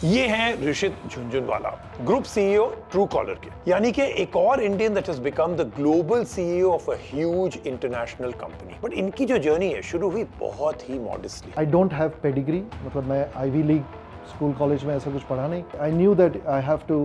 ये हैं Rishit Jhunjhunwala, group CEO Truecaller के, यानी कि एक और Indian that has become the global CEO of a huge international company. But इनकी जो जर्नी है शुरू हुई बहुत ही modestly. I don't have pedigree, मतलब मैं आईवी लीग स्कूल कॉलेज में ऐसा कुछ पढ़ा नहीं। I knew that I have to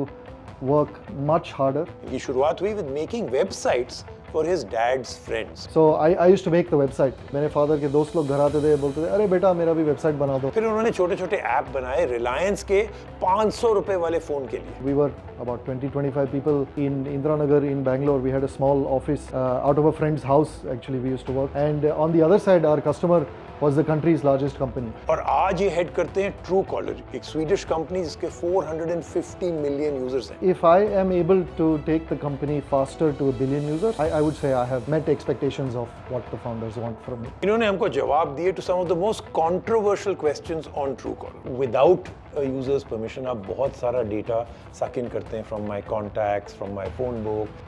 work much harder. इनकी शुरुआत हुई with making websites for his dad's friends. So I used to make the website. मेरे फादर के दोस्त लोग घर आते थे, बोलते थे अरे बेटा मेरा भी वेबसाइट बना दो। फिर उन्होंने छोटे छोटे ऐप बनाए रिलायंस के 500 रुपए वाले फोन के लिए। We were about 20-25 people in Indiranagar in Bangalore. We had a small office out of a friend's house. Actually, we used to work. And on the other side, our customer was the country's largest company. और आज ये head करते हैं Truecaller, एक Swedish company जिसके 450 million users हैं। If I am able to take the company faster to a billion users, I would say I have met expectations of what the founders want from me. इन्होंने हमको जवाब दिए to some of the most controversial questions on Truecaller. Without a user's permission, आप बहुत सारा data suck in करते हैं from my contacts, from my Phonebook.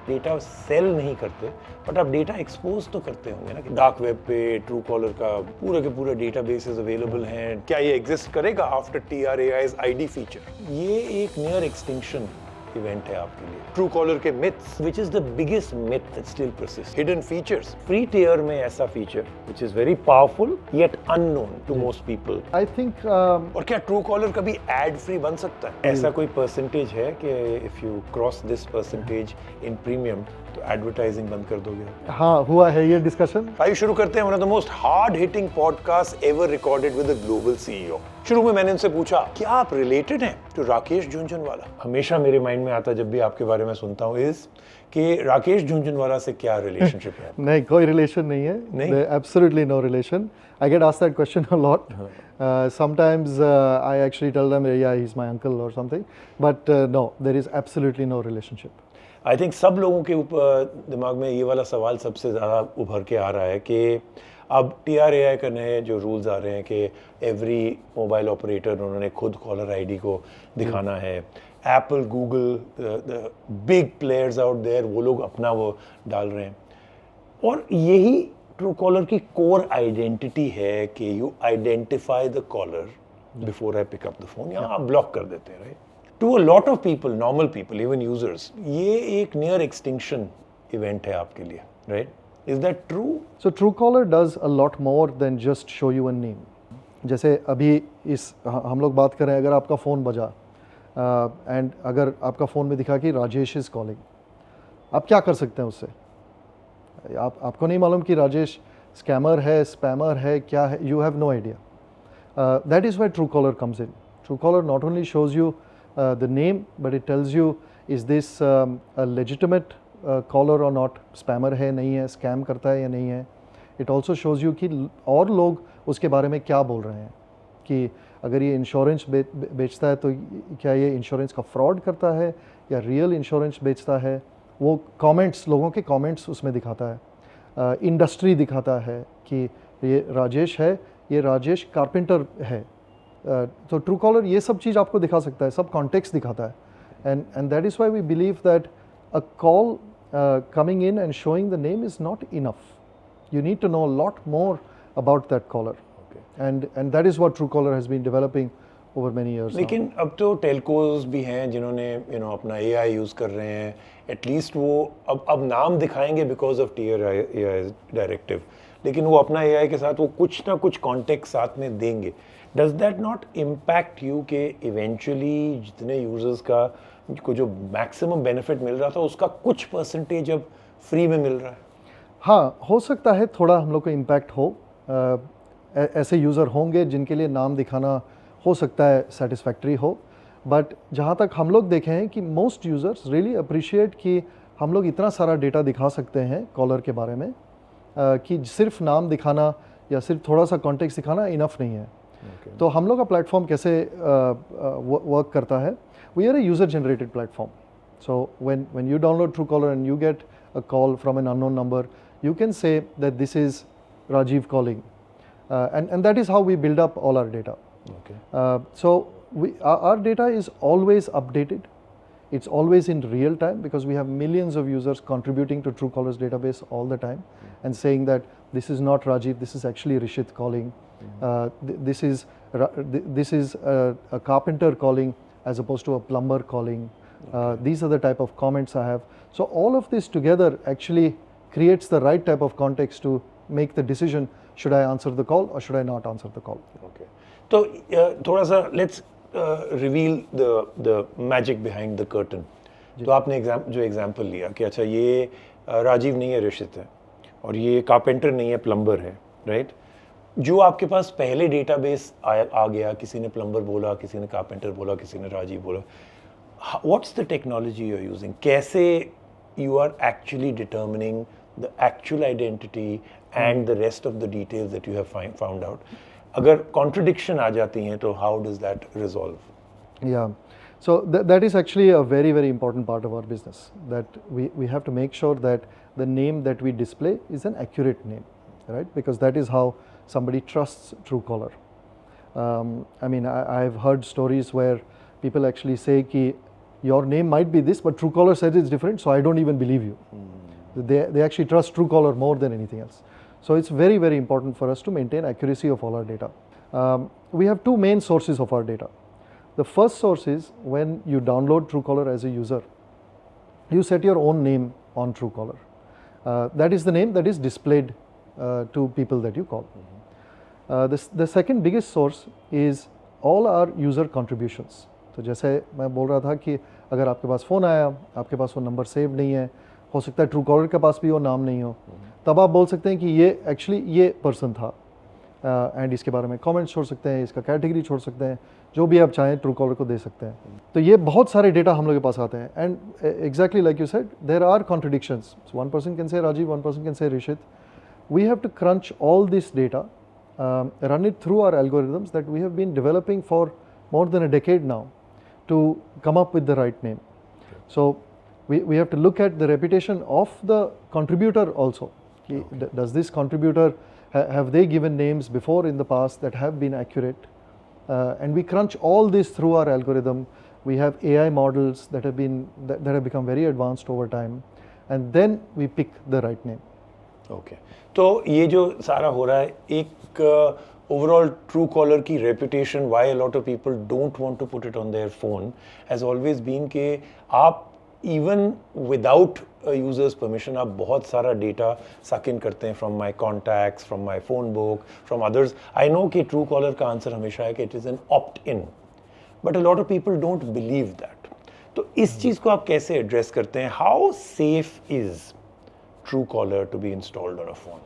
Data sell नहीं करते, बट आप डेटा एक्सपोज तो करते होंगे ना कि डार्क वेब पे ट्रू कॉलर का पूरा के पूरा डेटाबेसेस अवेलेबल हैं। क्या ये एग्जिस्ट करेगा आफ्टर TRAI's ID फीचर? ये एक नियर एक्सटिंक्शन इवेंट है आपके लिए। ट्रू कॉलर के myths, which is the biggest myth that still persist. Hidden features, free tier में ऐसा feature which is very powerful yet unknown to most people. I think और क्या ट्रू कॉलर कभी ad free बन सकता है? ऐसा कोई परसेंटेज है कि if you cross this percentage in premium तो एडवर्टाइजिंग बंद कर दोगे? हाँ, हुआ है ये डिस्कशन। आइए शुरू करते हैं one of the most hard hitting podcast ever recorded with a global CEO. शुरू में मैंने उनसे पूछा, क्या आप रिलेटेड हैं टू राकेश झुंझुनवाला? हमेशा मेरे माइंड में आता जब भी आपके बारे में सुनता हूँ इज कि राकेश झुंझुनवाला से क्या रिलेशनशिप है? नहीं, कोई रिलेशन नहीं है। नहीं? Absolutely no relation. I get asked that question a lot. Sometimes I actually tell them, yeah, he's my uncle or something. But no, there is absolutely no relationship. I think सब लोगों के ऊपर दिमाग में ये वाला सवाल सबसे ज़्यादा उभर के आ रहा है कि अब TRAI का नए जो रूल्स आ रहे हैं कि एवरी मोबाइल ऑपरेटर उन्होंने खुद कॉलर आईडी को दिखाना है। Apple, Google, the big players out there, वो लोग अपना वो डाल रहे हैं। और यही ट्रू कॉलर की कोर आइडेंटिटी है कि you identify the caller before I pick up the phone, या आप ब्लॉक कर देते हैं, right? To a lot of people, normal people, even users, ये एक नियर एक्सटिंक्शन इवेंट है आपके लिए, right? Is that true? So Truecaller does a lot more than just show you a name. जैसे अभी हम लोग बात करें, अगर आपका फ़ोन बजा एंड अगर आपका फ़ोन में दिखा कि राजेश इज़ कॉलिंग, आप क्या कर सकते हैं उससे? आपको नहीं मालूम कि राजेश स्कैमर है, स्पैमर है, क्या है, you have no idea. That is why Truecaller comes in. Truecaller not only shows you the name, but it tells you is this a legitimate caller और नॉट, स्पैमर है नहीं है, स्कैम करता है या नहीं है। इट ऑल्सो शोज़ यू कि और लोग उसके बारे में क्या बोल रहे हैं, कि अगर ये इंश्योरेंस बेचता है तो क्या ये इंश्योरेंस का फ्रॉड करता है या रियल इंश्योरेंस बेचता है। वो कमेंट्स, लोगों के कमेंट्स उसमें दिखाता है। इंडस्ट्री दिखाता है कि ये राजेश है, ये राजेश कारपेंटर है। तो ट्रू कॉलर ये सब चीज़ आपको दिखा सकता है, सब कॉन्टेक्स्ट दिखाता है। And that is why we believe that a call coming in and showing the name is not enough. You need to know a lot more about that caller. Okay. And that is what Truecaller has been developing over many years. लेकिन अब तो telcos भी हैं जिन्होंने अपना AI use कर रहे हैं। एटलीस्ट वो अब नाम दिखाएंगे बिकॉज ऑफ TRAI डायरेक्टिव, लेकिन वो अपना AI के साथ वो कुछ ना कुछ कॉन्टेक्ट साथ में देंगे। Does that not impact you कि इवेंचुअली जितने यूजर्स को जो मैक्सिमम बेनिफिट मिल रहा था उसका कुछ परसेंटेज अब फ्री में मिल रहा है? हाँ, हो सकता है थोड़ा हम लोग को इम्पैक्ट हो। ऐसे यूज़र होंगे जिनके लिए नाम दिखाना हो सकता है सेटिस्फैक्ट्री हो, बट जहाँ तक हम लोग देखे हैं कि मोस्ट यूज़र्स रियली अप्रिशिएट कि हम लोग इतना सारा डेटा दिखा सकते हैं कॉलर के बारे में, कि सिर्फ नाम दिखाना या सिर्फ थोड़ा सा कॉन्टेक्स्ट दिखाना इनफ नहीं है। तो हम लोग का प्लेटफॉर्म कैसे वर्क करता है? We are a user-generated platform. So when you download Truecaller and you get a call from an unknown number, you can say that this is Rajiv calling, and that is how we build up all our data. Okay. So our data is always updated. It's always in real time because we have millions of users contributing to Truecaller's database all the time and saying that this is not Rajiv, this is actually Rishit calling. This is a carpenter calling as opposed to a plumber calling. These are the type of comments I have. So all of this together actually creates the right type of context to make the decision, should I answer the call or should I not answer the call. Okay. तो थोड़ा सा let's reveal the magic behind the curtain. तो आपने जो example लिया कि अच्छा ये राजीव नहीं है, ऋषित है, और ये कारपेंटर नहीं है, प्लम्बर है, राइट? जो आपके पास पहले डेटाबेस आ गया, किसी ने प्लम्बर बोला, किसी ने कारपेंटर बोला, किसी ने राजीव बोला, what's the technology you are using? कैसे you are actually determining the actual identity and the rest of the details that you have found out? अगर कॉन्ट्रडिक्शन आ जाती हैं तो how does that resolve? Yeah, so that is actually a very, very important part of our business, that we have to make sure that the name that we display is an accurate name, right? Because that is how somebody trusts Truecaller. I mean, I've heard stories where people actually say ki your name might be this, but Truecaller says it's different, so I don't even believe you. They actually trust Truecaller more than anything else. So it's very, very important for us to maintain accuracy of all our data. We have two main sources of our data. The first source is when you download Truecaller as a user, you set your own name on Truecaller. That is the name that is displayed to people that you call. The second biggest source is all our user contributions. तो जैसे मैं बोल रहा था कि अगर आपके पास phone आया, आपके पास वो नंबर सेव नहीं है, हो सकता है Truecaller के पास भी वो नाम नहीं हो, तब आप बोल सकते हैं कि ये एक्चुअली ये पर्सन था, एंड इसके बारे में कमेंट्स छोड़ सकते हैं, इसका कैटेगरी छोड़ सकते हैं, जो भी आप चाहें Truecaller को दे सकते हैं. तो ये बहुत सारे डेटा हम लोग के पास आते हैं, and exactly like you said, there are contradictions. One person can say Rajiv, one person can say Rishit. We have to crunch all this data, run it through our algorithms that we have been developing for more than a decade now to come up with the right name. So we have to look at the reputation of the contributor also. Does this contributor have they given names before in the past that have been accurate? And we crunch all this through our algorithm. We have AI models that have become very advanced over time, and then we pick the right name. Okay. तो ये जो सारा हो रहा है, एक overall Truecaller की reputation, why a lot of people don't want to put it on their phone, has always been कि आप even without a user's permission आप बहुत सारा data suck in करते हैं from my contacts, from my Phonebook, from others. I know कि Truecaller का answer हमेशा है कि it is an opt-in, but a lot of people don't believe that. तो इस चीज़ को आप कैसे address करते हैं? How safe is Truecaller to be installed on a phone?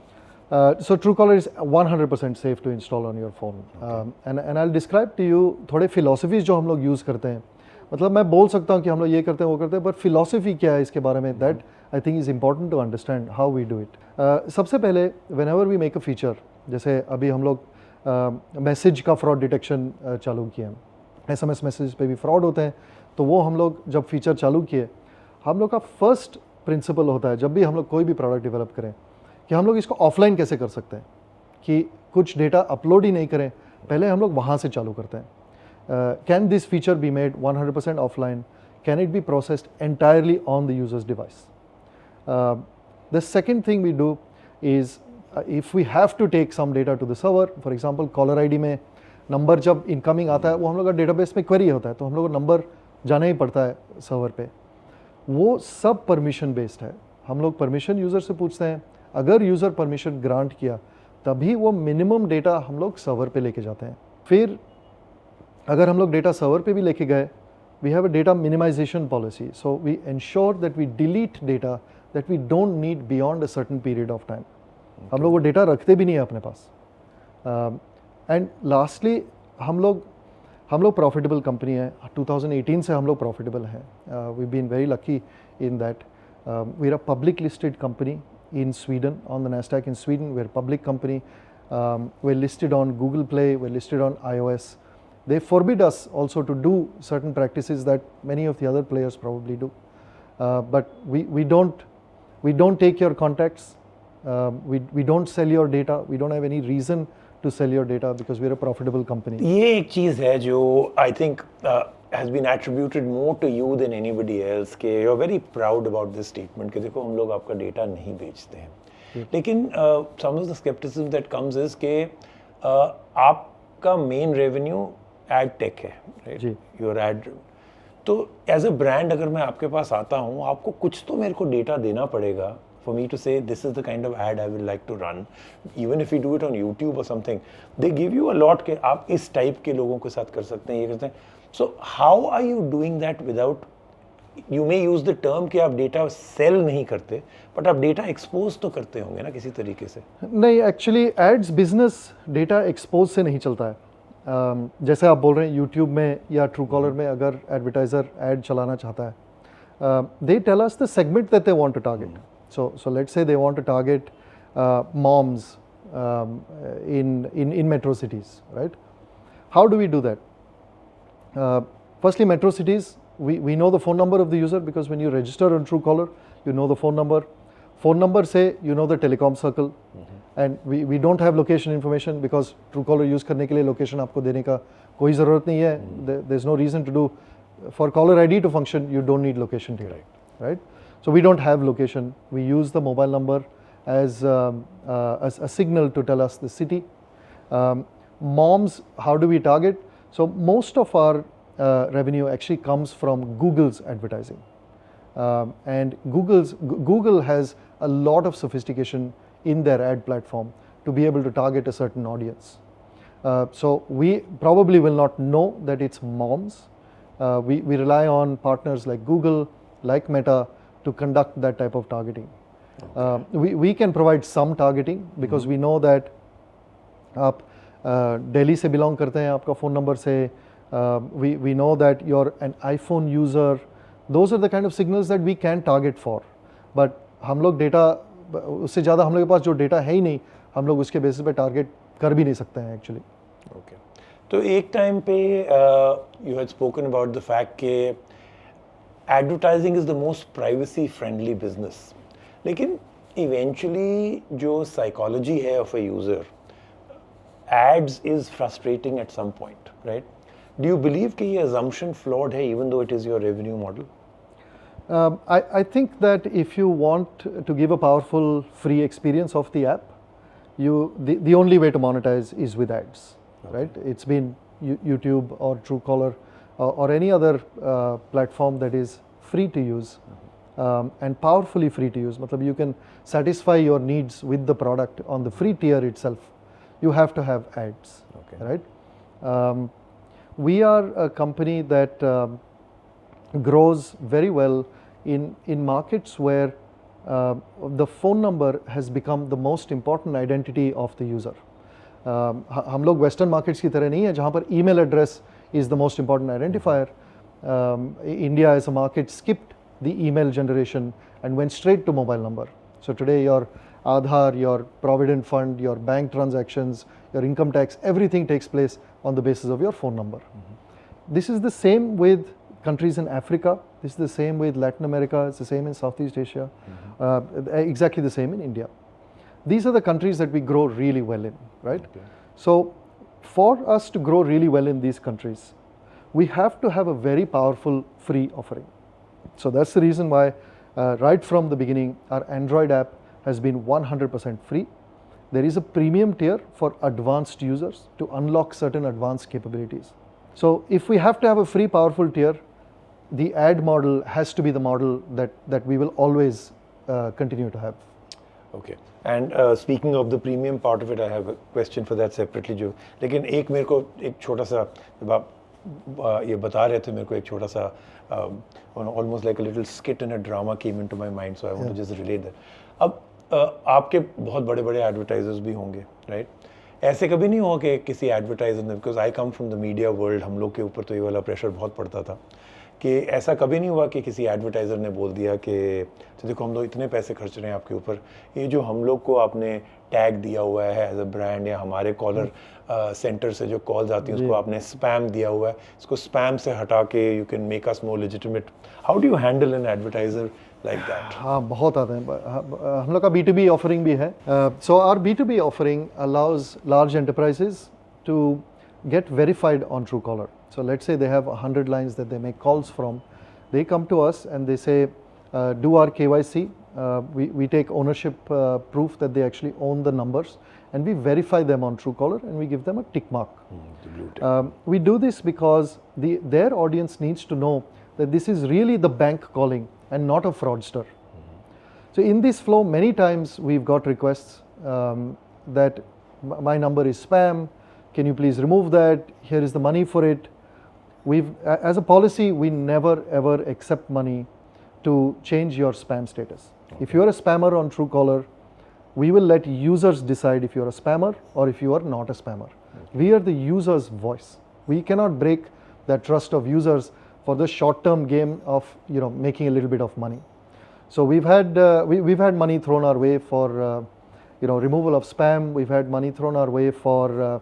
So Truecaller is 100% safe to install on your phone. Okay. And I'll describe to you थोड़े philosophies जो हम लोग use करते हैं. मतलब मैं बोल सकता हूँ कि हम लोग ये करते हैं वो करते हैं, but philosophy क्या है इसके बारे में, that I think is important to understand how we do it. सबसे पहले whenever we make a feature, जैसे अभी हम लोग मैसेज का फ्रॉड डिटेक्शन चालू किए हैं, SMS मैसेज पे भी फ्रॉड होते हैं, तो वो हम लोग जब फीचर चालू किए, हम लोग का फर्स्ट प्रिंसिपल होता है जब भी हम लोग कोई भी प्रोडक्ट डेवलप करें कि हम लोग इसको ऑफलाइन कैसे कर सकते हैं, कि कुछ डेटा अपलोड ही नहीं करें, पहले हम लोग वहाँ से चालू करते हैं. Can this feature be made 100% offline? Can it be processed entirely on the user's device? The second thing we do is if we have to take some data to the server, for example caller ID में number जब incoming आता है वो हम लोग का database में query होता है, तो हम लोग को नंबर जाना ही पड़ता है सर्वर पे. वो सब परमिशन बेस्ड है. हम लोग परमिशन यूज़र से पूछते हैं, अगर यूज़र परमिशन ग्रांट किया तभी वो मिनिमम डेटा हम लोग सर्वर पे लेके जाते हैं. फिर अगर हम लोग डेटा सर्वर पे भी लेके गए, we have a data minimisation policy, so we ensure that we delete data that we don't need beyond a certain period of time. हम लोग वो डेटा रखते भी नहीं है अपने पास. एंड लास्टली हम लोग प्रॉफिटेबल कंपनी है. 2018 से हम लोग प्रॉफिटेबल हैं. We been very lucky in that. We are a public listed company in Sweden, on the Nasdaq in Sweden. We're a public company. We're listed on Google Play, we're listed on iOS. They forbid us also to do certain practices that many of the other players probably do. But we don't take your contacts. We don't sell your data. We don't have any reason to sell your data because we're a profitable company. ये एक चीज़ है जो I think has been attributed more to you than anybody else, कि you're very proud about this statement कि देखो हम लोग आपका डेटा नहीं बेचते हैं. लेकिन some of the skepticism that comes is कि आपका मेन रेवेन्यू एड टेक है, राइट? जी। योर एड, तो एज अ ब्रांड अगर मैं आपके पास आता हूँ, आपको कुछ तो मेरे को डेटा देना पड़ेगा for me to say this is the kind of ad I will like to run. Even if you do it on YouTube or something, they give you a lot के आप इस टाइप के लोगों के साथ कर सकते हैं, ये करते हैं. So how are you doing that without, you may use the term कि आप डेटा सेल नहीं करते, बट आप डेटा एक्सपोज तो करते होंगे ना किसी तरीके से. नहीं, actually ads business data expose से नहीं चलता है. जैसे आप बोल रहे हैं यूट्यूब में या ट्रू कॉलर में अगर एडवर्टाइज़र ऐड चलाना चाहता है, they tell us the segment that they want to target. So let's say they want to target moms in metro cities, right? How do we do that? Firstly, metro cities, we know the phone number of the user because when you register on Truecaller, you know the phone number. Phone number say you know the telecom circle, and we don't have location information because Truecaller use करने के लिए location आपको देने का कोई ज़रूरत नहीं है. There's no reason to do, for caller ID to function, you don't need location data, right? So we don't have location. We use the mobile number as a signal to tell us the city. Moms, how do we target? So most of our revenue actually comes from Google's advertising, and Google has a lot of sophistication in their ad platform to be able to target a certain audience. So we probably will not know that it's moms. We rely on partners like Google, like Meta, to conduct that type of targeting. We can provide some targeting because we know that आप दिल्ली से belong करते हैं, आपका phone number से, we know that you're an iPhone user. Those are the kind of signals that we can target for. But हम लोग data, उससे ज़्यादा हम लोग के पास जो data है ही नहीं, हम लोग उसके basis पे target कर भी नहीं सकते हैं actually. Okay. तो एक time पे you had spoken about the fact कि advertising is the most privacy friendly business, लेकिन eventually जो psychology है of a user, ads is frustrating at some point, right? Do you believe कि ये assumption flawed है even though it is your revenue model? I think that if you want to give a powerful free experience of the app, the only way to monetize is with ads, right? It's been YouTube or Truecaller or any other platform that is free to use and powerfully free to use. मतलब you can satisfy your needs with the product on the free tier itself. You have to have ads, right? We are a company that grows very well in markets where the phone number has become the most important identity of the user. हम लोग western markets की तरह नहीं है जहाँ पर email address is the most important identifier. India as a market skipped the email generation and went straight to mobile number. So today your Aadhaar, your provident fund, your bank transactions, your income tax, everything takes place on the basis of your phone number. This is the same with countries in Africa. This is the same with Latin America. It's the same in Southeast Asia. Exactly the same in India. These are the countries that we grow really well in, right? So for us to grow really well in these countries, we have to have a very powerful free offering. So that's the reason why right from the beginning, our Android app has been 100% free. There is a premium tier for advanced users to unlock certain advanced capabilities. So if we have to have a free powerful tier, the ad model has to be the model that we will always continue to have. Okay. And speaking of the premium part of it, I have a question for that separately. जो लेकिन एक मेरे को एक छोटा सा जब आप ये बता रहे थे मेरे को एक छोटा सा almost like a little skit in a drama came into my mind, so I want to just relate that. अब आपके बहुत बड़े बड़े एडवर्टाइजर्स भी होंगे, राइट? ऐसे कभी नहीं हुआ कि किसी एडवर्टाइजर ने, because I come from the media world, हम लोग के ऊपर तो ये वाला प्रेशर बहुत पड़ता था कि ऐसा कभी नहीं हुआ कि किसी एडवर्टाइज़र ने बोल दिया कि तो देखो हम लोग इतने पैसे खर्च रहे हैं आपके ऊपर, ये जो हम लोग को आपने टैग दिया हुआ है एज अ ब्रांड या हमारे कॉलर सेंटर से जो कॉल्स आती हैं उसको आपने स्पैम दिया हुआ है, इसको स्पैम से हटा के you can make us more legitimate. How do you handle an advertiser like that? हाँ, बहुत आते हैं. हम लोग का B2B ऑफरिंग भी है. So our B2B offering allows large enterprises to get verified on Truecaller. So let's say they have 100 lines that they make calls from. They come to us and they say, do our KYC we take ownership proof that they actually own the numbers, and we verify them on Truecaller and we give them a tick mark. The blue tick. We do this because their audience needs to know that this is really the bank calling and not a fraudster. So in this flow, many times we've got requests that my number is spam, can you please remove that, here is the money for it. As a policy, we never ever accept money to change your spam status. Okay. If you are a spammer on Truecaller, we will let users decide if you are a spammer or if you are not a spammer. Okay. We are the user's voice. We cannot break that trust of users for the short-term game of making a little bit of money. So we've had money thrown our way for removal of spam. We've had money thrown our way for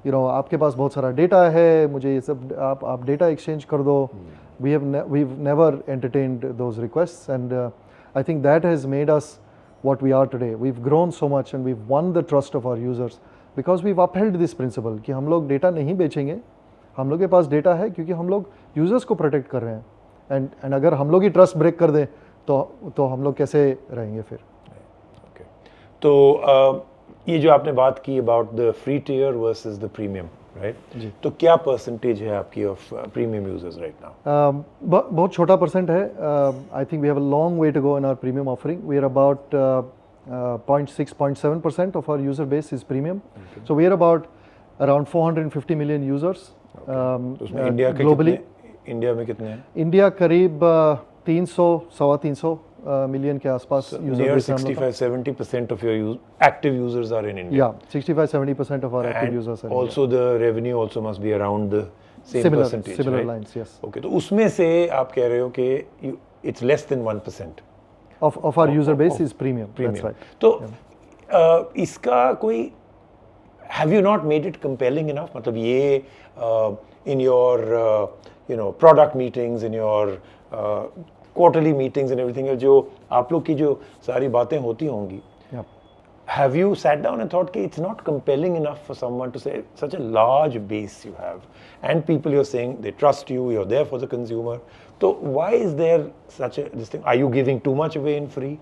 आपके पास बहुत सारा data है, मुझे ये सब आप data exchange कर दो. We've never entertained those requests, and I think that has made us what we are today. We've grown so much and we've won the trust of our users because we've upheld this principle कि हम लोग data नहीं बेचेंगे, हम लोग के पास data है क्योंकि हम लोग यूजर्स को प्रोटेक्ट कर रहे हैं. एंड अगर हम लोग ही ट्रस्ट ब्रेक कर दें तो हम लोग कैसे रहेंगे फिर. ओके, तो ये जो आपने बात की about the free tier versus the premium, right, तो क्या परसेंटेज है आपकी of premium users right now? बहुत छोटा परसेंट है. I think we have a long way to go in our premium offering. We are about 0.6-0.7% of our user base is premium. Okay. So we are about around 450 million users globally. India में कितने हैं? India करीब 300-325 million के आसपास user. 65-70% of your active users are in India. Yeah, 65-70% of our active users are in also India. The revenue also must be around the same percentage, similar right? lines, yes. Okay, तो उसमें से आप कह रहे हो कि it's less than 1% of our user base is premium. That's right. तो इसका कोई, have you not made it compelling enough? मतलब ये in your product meetings, in your quarterly meetings and everything, जो आप लोग की जो सारी बातें होती होंगी, have you sat down and thought कि it's not compelling enough for someone to say such a large base you have and people you're saying they trust you, you're there for the consumer, so why is there such a this thing? Are you giving too much away in free?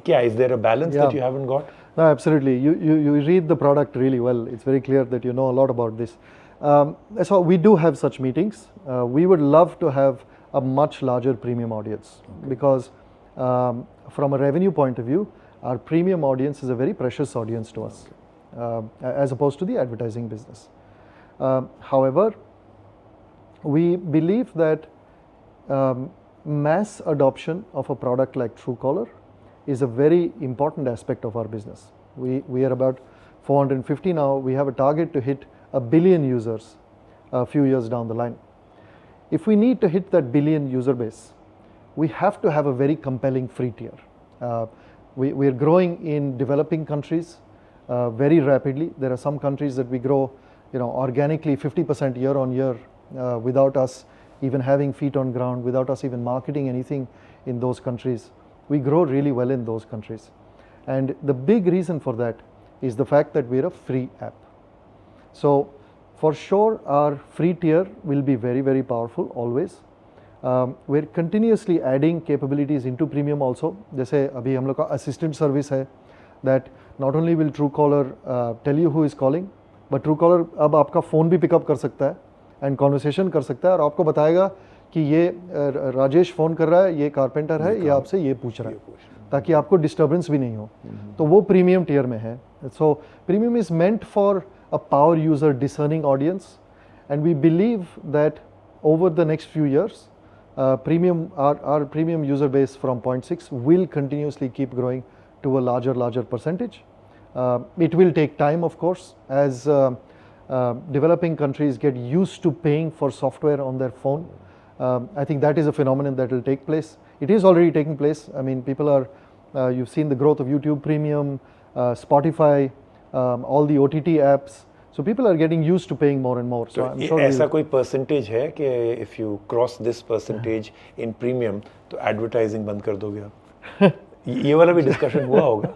Yeah, is there a balance that you haven't got? No, absolutely. You read the product really well. It's very clear that you know a lot about this. So we do have such meetings. We would love to have a much larger premium audience, because from a revenue point of view, our premium audience is a very precious audience to us, as opposed to the advertising business. However, we believe that mass adoption of a product like Truecaller is a very important aspect of our business. We are about 450 now. We have a target to hit 1 billion users a few years down the line. If we need to hit that billion user base, we have to have a very compelling free tier. We are growing in developing countries very rapidly. There are some countries that we grow organically 50% year on year without us even having feet on ground, without us even marketing anything in those countries. We grow really well in those countries. And the big reason for that is the fact that we're a free app. So for sure, our free tier will be very, very powerful always. We're continuously adding capabilities into premium also. जैसे अभी हम लोग का assistant service है, that not only will Truecaller tell you who is calling, but Truecaller अब आपका phone भी pick up कर सकता है and conversation कर सकता है और आपको बताएगा कि ये राजेश फ़ोन कर रहा है, ये कारपेंटर है, ये आपसे ये पूछ रहा है, ताकि आपको डिस्टर्बेंस भी नहीं हो. तो वो प्रीमियम टियर में है. सो premium is meant for a power user discerning audience, and we believe that over the next few years, our premium user base from 0.6 will continuously keep growing to a larger percentage. It will take time, of course, as developing countries get used to paying for software on their phone. I think that is a phenomenon that will take place. It is already taking place. I mean, people are, you've seen the growth of YouTube Premium, Spotify, all the OTT apps. So people are getting used to paying more and more. So I'm sure ऐसा कोई percentage है कि if you cross this percentage in premium तो advertising बंद कर दोगे आप? ये वाला भी discussion हुआ होगा?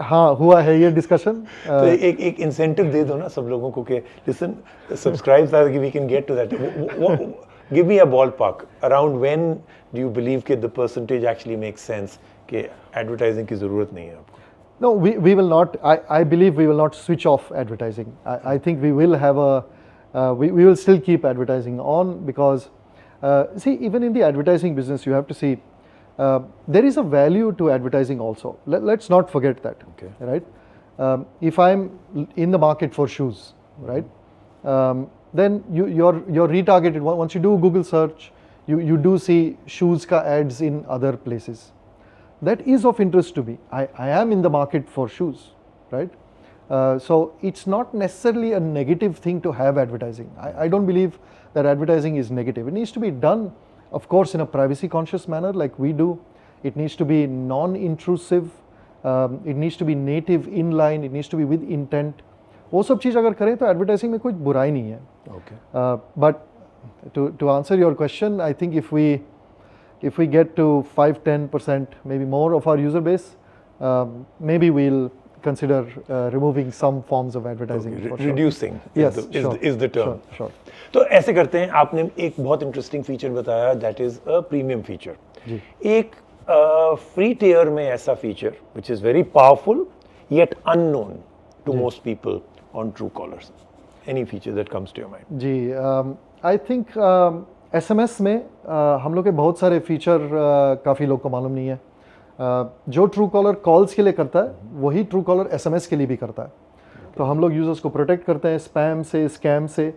हाँ, हुआ है ये discussion. तो एक incentive दे दो ना सब लोगों को कि listen, subscribe so that we can get to that. Give me a ballpark. Around when do you believe that the percentage actually makes sense कि एडवर्टाइजिंग की ज़रूरत नहीं है आपको? No, we will not. I believe we will not switch off advertising. I think we will have we will still keep advertising on because see, even in the advertising business, you have to see there is a value to advertising also. Let's not forget that. Okay. Right? If I'm in the market for shoes, right? Then you're retargeted. Once you do Google search, you do see shoes ka ads in other places. That is of interest to me. I am in the market for shoes, right? So it's not necessarily a negative thing to have advertising. I don't believe that advertising is negative. It needs to be done, of course, in a privacy conscious manner like we do. It needs to be non-intrusive. It needs to be native inline. It needs to be with intent. वो सब चीज़ अगर करें तो advertising में कोई बुराई नहीं है. But to answer your question, I think if we get to 5-10%, maybe more of our user base, maybe we'll consider removing some forms of advertising. Okay, reducing yes, is the term. Sure. तो ऐसे करते हैं, आपने एक बहुत interesting feature बताया, that is a premium feature. जी. एक free tier में ऐसा feature which is very powerful yet unknown to most people on Truecaller. Any feature that comes to your mind? जी, I think SMS में हम लोग के बहुत सारे फीचर काफ़ी लोग को मालूम नहीं है. जो Truecaller कॉल्स के लिए करता है वही Truecaller SMS के लिए भी करता है. तो हम लोग यूजर्स को प्रोटेक्ट करते हैं स्पैम से, स्कैम से,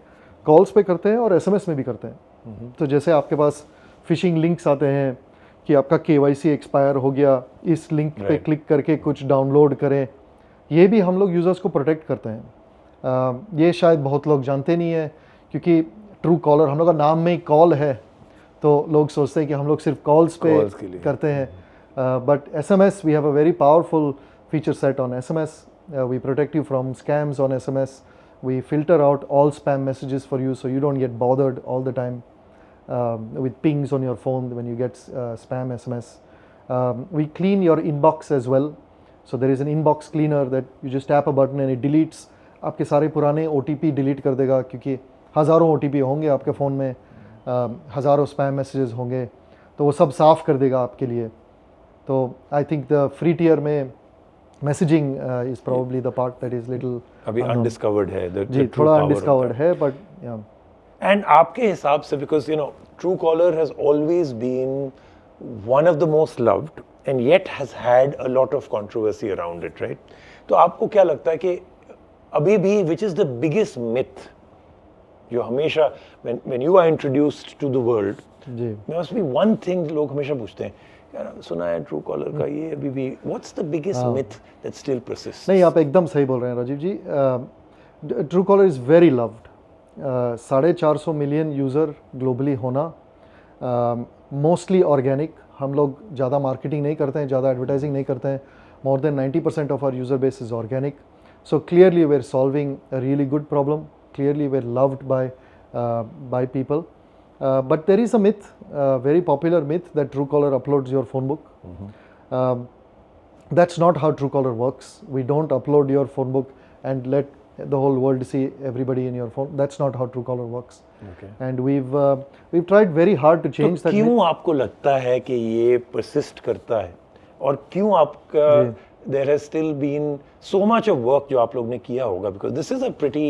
कॉल्स पे करते हैं और SMS में भी करते हैं. तो जैसे आपके पास फिशिंग लिंक्स आते हैं कि आपका KYC एक्सपायर हो गया, इस लिंक पे क्लिक करके कुछ डाउनलोड करें, ये भी हम लोग यूजर्स को प्रोटेक्ट करते हैं. ये शायद बहुत लोग जानते नहीं है क्योंकि Truecaller हम लोग का नाम में ही कॉल है तो लोग सोचते हैं कि हम लोग सिर्फ कॉल्स पे करते हैं. But SMS we have a very powerful feature set on SMS. We protect you from scams on SMS. We filter out all spam messages for you so you don't get bothered all the time with pings on your phone when you get spam SMS. We clean your inbox as well. So there is an inbox cleaner that you just tap a button and it deletes आपके सारे पुराने OTP delete कर देगा क्योंकि हज़ारों OTP होंगे आपके phone में, हज़ारों स्पैम मैसेजेस होंगे, तो वो सब साफ़ कर देगा आपके लिए. तो I think the free tier में messaging is probably the part that is little अभी अनडिस्कवर्ड है. जी, थोड़ा अनडिस्कवर्ड है बट एंड आपके हिसाब से because you know Truecaller has always been one of the most loved and yet has had a lot of controversy around it, right? तो आपको क्या लगता है कि अभी भी which is the biggest myth जो हमेशा when you are introduced to the world, ji, there must be one thing लोग हमेशा पूछते हैं, यार सुना है Truecaller का ये अभी भी, what's the biggest myth that still persists? नहीं, आप एकदम सही बोल रहे हैं राजीव जी. Truecaller is very loved. 450 million user globally होना, मोस्टली ऑर्गेनिक. हम लोग ज़्यादा मार्केटिंग नहीं करते हैं, ज़्यादा एडवर्टाइजिंग नहीं करते हैं. More than 90% of our user base is organic. So clearly we are solving a really good problem. Clearly we're loved by people. But there is a myth, very popular myth, that Truecaller uploads your phone book. That's not how Truecaller works. We don't upload your phone book and let the whole world see everybody in your phone. That's not how Truecaller works. Okay. And we've tried very hard to change that. क्यों आपको लगता है कि ये persist करता है और क्यों आपका there has still been so much of work जो आप लोग ने किया होगा, because this is a pretty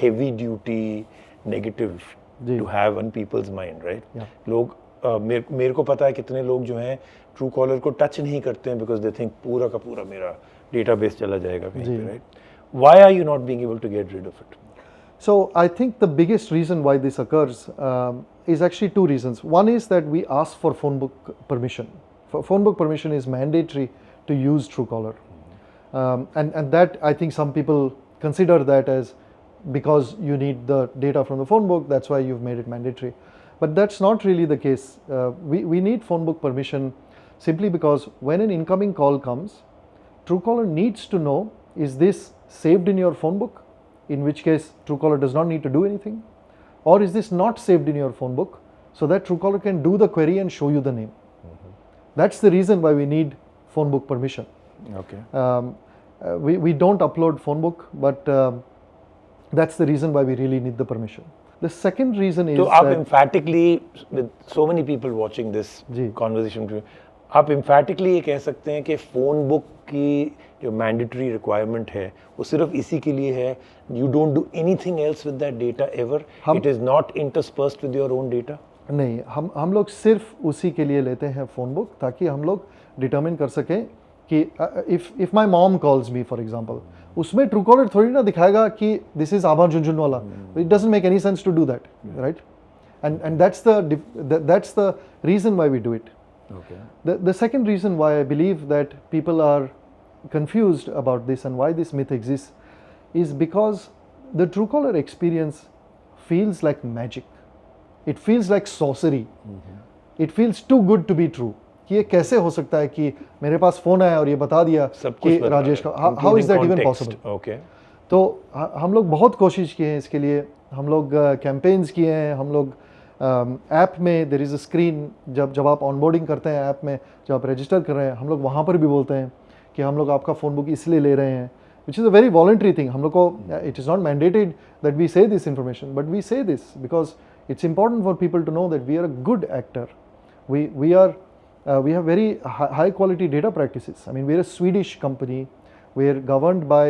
heavy duty negative to have on people's mind, right? Yeah. लोग मेरे को पता है कितने लोग जो हैं Truecaller को टच नहीं करते हैं because they think पूरा का पूरा मेरा डेटाबेस चला जाएगा कहीं पे, right? Why are you not being able to get rid of it? So I think the biggest reason why this occurs is actually two reasons. One is that we ask for Phonebook permission. Phonebook permission is mandatory to use Truecaller, and that I think some people consider that as because you need the data from the Phonebook, that's why you've made it mandatory. But that's not really the case. We need Phonebook permission simply because when an incoming call comes, Truecaller needs to know, is this saved in your Phonebook? In which case Truecaller does not need to do anything. Or is this not saved in your Phonebook so that Truecaller can do the query and show you the name? That's the reason why we need Phonebook permission. Okay. We don't upload Phonebook, but that's the reason why we really need the permission. The second reason is तो आप emphatically with so many people watching this ji. conversation, आप emphatically ये कह सकते हैं कि phone book की जो मैंडेटरी रिक्वायरमेंट है वो सिर्फ इसी के लिए है, you don't do anything else with that data ever, it is not interspersed with your own data? नहीं, हम लोग सिर्फ उसी के लिए लेते हैं फ़ोन बुक, ताकि हम लोग डिटर्मिन कर सकें कि if my mom calls me for example, उसमें ट्रूकॉलर थोड़ी ना दिखाएगा कि this is Abha Jhunjhunwala. It doesn't make any sense to do that, right? And that's the reason why we do it. Okay. The second reason why I believe that people are confused about this and why this myth exists is because the Truecaller experience feels like magic. It feels like sorcery. It feels too good to be true. कि ये कैसे हो सकता है कि मेरे पास phone आया और ये बता दिया कि राजेश का, how is that even possible? Okay. तो हम लोग बहुत कोशिश किए हैं इसके लिए, हम लोग कैंपेन्स किए हैं, हम लोग ऐप में देयर इज़ अ स्क्रीन, जब आप ऑनबोर्डिंग करते हैं ऐप में, जब आप रजिस्टर कर रहे हैं, हम लोग वहाँ पर भी बोलते हैं कि हम लोग आपका फ़ोन बुक इसलिए ले रहे हैं, which is a very voluntary thing. हम लोग को it is not mandated that we say this information, but we say this because it's important for people to know that we are a good actor. We have very high quality data practices. I mean, we are a Swedish company. We are governed by,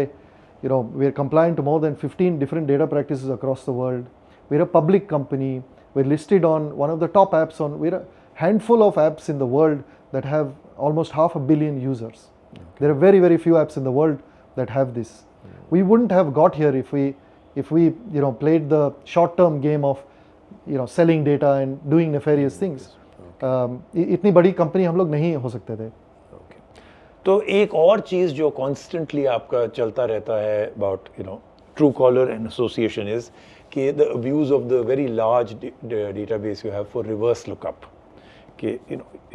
we are compliant to more than 15 different data practices across the world. We are a public company. We're listed on one of the top apps we're a handful of apps in the world that have almost 500 million users. Okay. There are very, very few apps in the world that have this. We wouldn't have got here if we played the short-term game of, selling data and doing nefarious things. इतनी बड़ी company हम लोग नहीं हो सकते थे. तो एक और चीज़ जो कॉन्स्टेंटली आपका चलता रहता है about Truecaller and association is कि the abuse of the very large database you have for reverse lookup. कि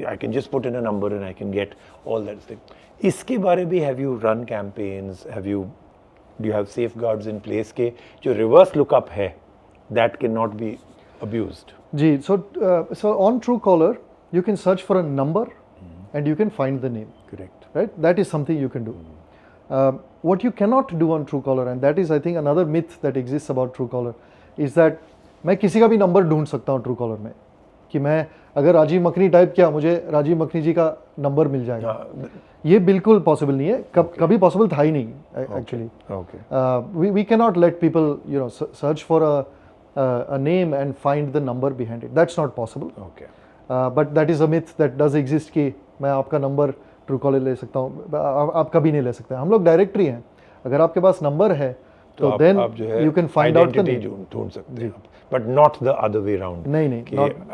I can just put in a number and I can get all that thing. इसके बारे में have you run campaigns? Do you have safeguards in place कि जो reverse lookup है that cannot be abused? Ji, so on Truecaller you can search for a number and you can find the name. Correct. Right? That is something you can do. What you cannot do on Truecaller, and that is I think another myth that exists about Truecaller, is that मैं किसी का भी number ढूंढ सकता हूँ Truecaller में, कि मैं अगर राजीव मखनी टाइप किया मुझे राजीव मखनी जी का नंबर मिल जाएगा. ये बिल्कुल पॉसिबल नहीं है, कभी पॉसिबल था ही नहीं actually. We can not let people search for a name and find the number behind it. That's not possible. Okay. But that is a myth that does exist कि मैं आपका नंबर Truecaller ले सकता हूँ, आप कभी नहीं ले सकते. हम लोग डायरेक्टरी हैं, अगर आपके पास नंबर है तो then you can find out the name. ढूंढ सकते हैं, but not the other way around. नहीं,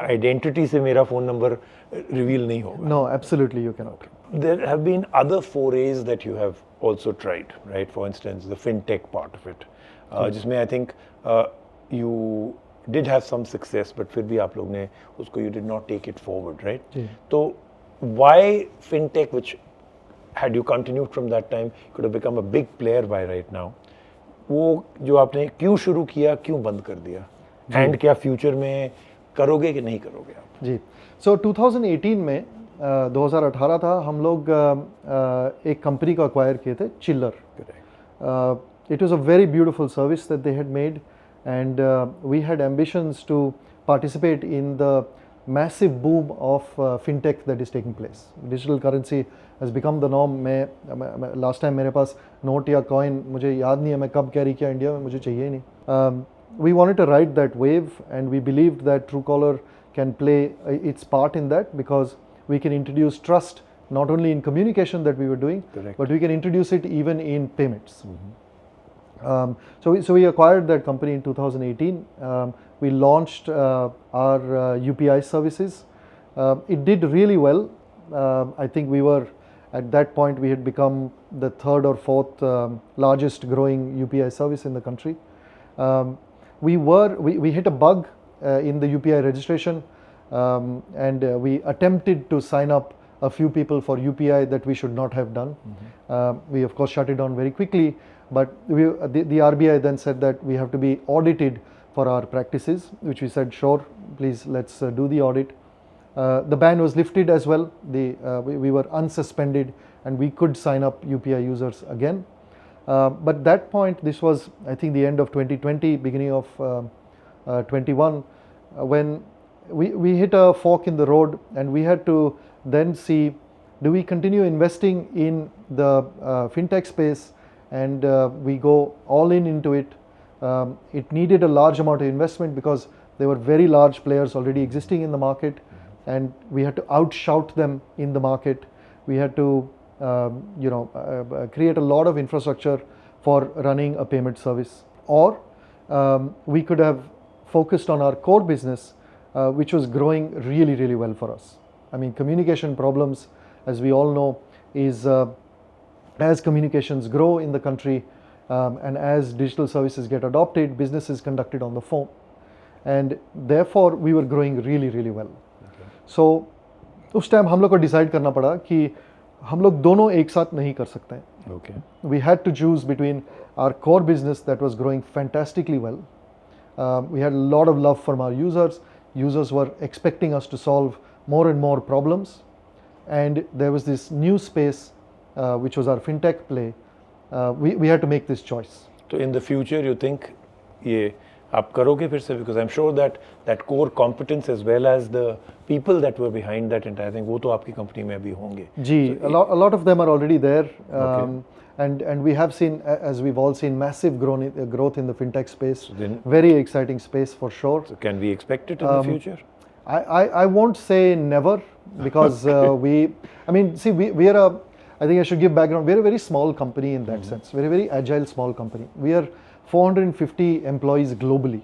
आइडेंटिटी से मेरा फोन नंबर रिवील नहीं होगा. No, absolutely you cannot. There have been other forays that you have also tried, right? For instance, the Fintech part of it, जिसमें I think you did have some success, but फिर भी आप लोग ने उसको you did not take it forward, right? तो why Fintech, which had you continued from that time, could have become a big player by right now, वो जो आपने क्यों शुरू किया, क्यों बंद कर दिया, एंड क्या फ्यूचर में करोगे कि नहीं करोगे आप? जी, सो 2018 में 2018 था, हम लोग एक कंपनी को अक्वायर किए थे, चिल्लर. It was a very beautiful service that they had made and we had ambitions to participate in the massive boom of fintech that is taking place. Digital currency has become the norm. मैं last time मेरे पास note या coin मुझे याद नहीं है मैं कब carry किया इंडिया में, मुझे चाहिए ही नहीं. We wanted to ride that wave and we believed that Truecaller can play its part in that, because we can introduce trust not only in communication that we were doing, Correct. but we can introduce it even in payments. So we acquired that company in 2018. We launched our UPI services. It did really well. I think we were, at that point, we had become the third or fourth largest growing UPI service in the country. We hit a bug in the UPI registration, and we attempted to sign up a few people for UPI that we should not have done. We of course shut it down very quickly. But the RBI then said that we have to be audited for our practices, which we said, sure, please let's do the audit. The ban was lifted as well. We were unsuspended and we could sign up UPI users again. But that point, this was I think the end of 2020, beginning of 21, when we hit a fork in the road and we had to then see do we continue investing in the fintech space and we go all in into it? It needed a large amount of investment because there were very large players already existing in the market, and we had to outshout them in the market. We had to create a lot of infrastructure for running a payment service. Or we could have focused on our core business, which was growing really, really well for us. I mean, communication problems, as we all know, is as communications grow in the country and as digital services get adopted, business is conducted on the phone. And therefore, we were growing really, really well. Okay. So, उस time हम लोग को decide करना पड़ा कि हम लोग दोनों एक साथ नहीं कर सकते हैं. Okay. We had to choose between our core business that was growing fantastically well. We had a lot of love from our users. Users were expecting us to solve more and more problems. And there was this new space, which was our fintech play. We had to make this choice. So in the future, you think ये आप करोगे फिर से, because I'm sure that core competence as well as the people that were behind that entire thing, वो तो आपकी company में भी होंगे. जी, a lot of them are already there. Okay. And we have seen, as we've all seen, massive growth in the fintech space. So then, very exciting space for sure. So can we expect it in the future? I won't say never, because we are I think I should give background. We're a very small company in that sense. We're a very agile small company. We are 450 employees globally,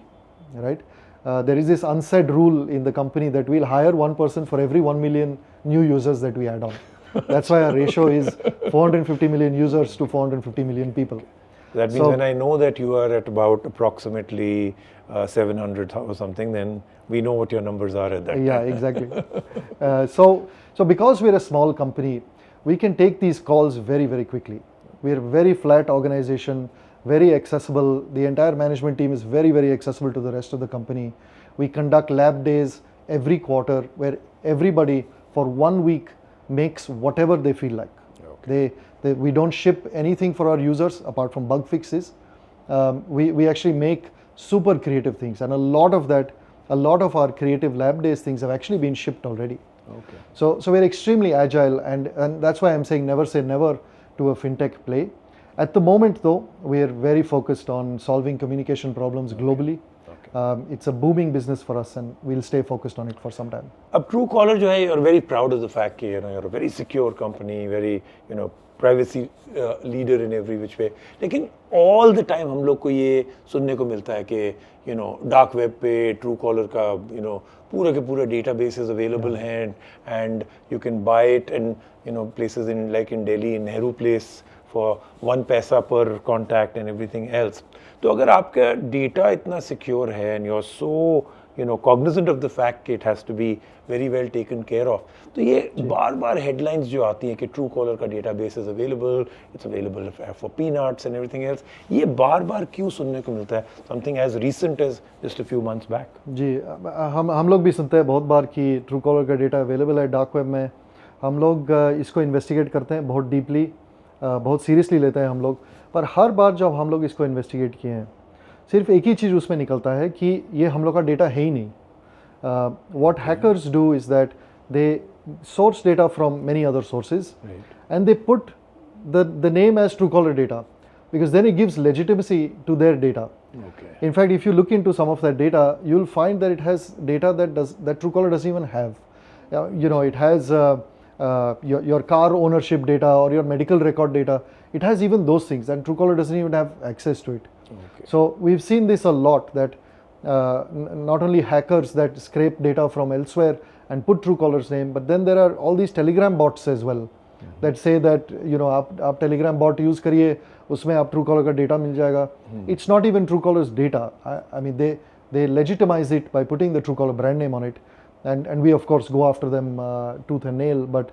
right? There is this unsaid rule in the company that we'll hire one person for every 1 million new users that we add on. That's why our ratio is 450 million users to 450 million people. That means when I know that you are at about approximately 700 or something, then we know what your numbers are at that time. Yeah, exactly. So because we're a small company, we can take these calls very, very quickly. We're a very flat organization, very accessible. The entire management team is very, very accessible to the rest of the company. We conduct lab days every quarter where everybody for 1 week makes whatever they feel like. Okay. We don't ship anything for our users apart from bug fixes. We actually make super creative things, and a lot of our creative lab days things have actually been shipped already. Okay. So we're extremely agile, and that's why I'm saying never say never to a fintech play. At the moment though, we're very focused on solving communication problems globally. Okay. It's a booming business for us, and we'll stay focused on it for some time. Ab Truecaller jo hai, you're very proud of the fact that you're a very secure company, very privacy leader in every which way. लेकिन all the time हम लोग को ये सुनने को मिलता है कि dark web पे Truecaller का पूरा के पूरा databases available हैं, and you can buy it in places like in Delhi, in Nehru Place, for 1 paisa per contact and everything else. तो अगर आपका data इतना secure है and you're so cognizant of the fact that it has to be very well taken care of, तो ये बार-बार headlines जो आती हैं कि Truecaller का database is available, it's available for peanuts and everything else, ये बार-बार क्यों सुनने को मिलता है? Something as recent as just a few months back. जी, हम लोग भी सुनते हैं बहुत बार कि Truecaller का data available है dark web में. हम लोग इसको investigate करते हैं बहुत deeply, बहुत seriously लेते हैं हम लोग. पर हर बार जब हम लोग इसको investigate किए हैं, सिर्फ एक ही चीज़ उसमें निकलता है कि ये हम लोग का डेटा है ही नहीं. What hackers do is that they source data from many other sources, right, and they put the name as Truecaller data, because then it gives legitimacy to their data. Okay. In fact, if you look into some of that data, you'll find that it has data that Truecaller doesn't even have. It has your car ownership data or your medical record data. It has even those things, and Truecaller doesn't even have access to it. Okay. So we've seen this a lot, that not only hackers that scrape data from elsewhere and put Truecaller's name, but then there are all these Telegram bots as well, that say that आप Telegram bot use करिए, उसमें आप Truecaller का data मिल जाएगा. It's not even Truecaller's data. I mean they legitimize it by putting the Truecaller brand name on it, and we of course go after them tooth and nail. But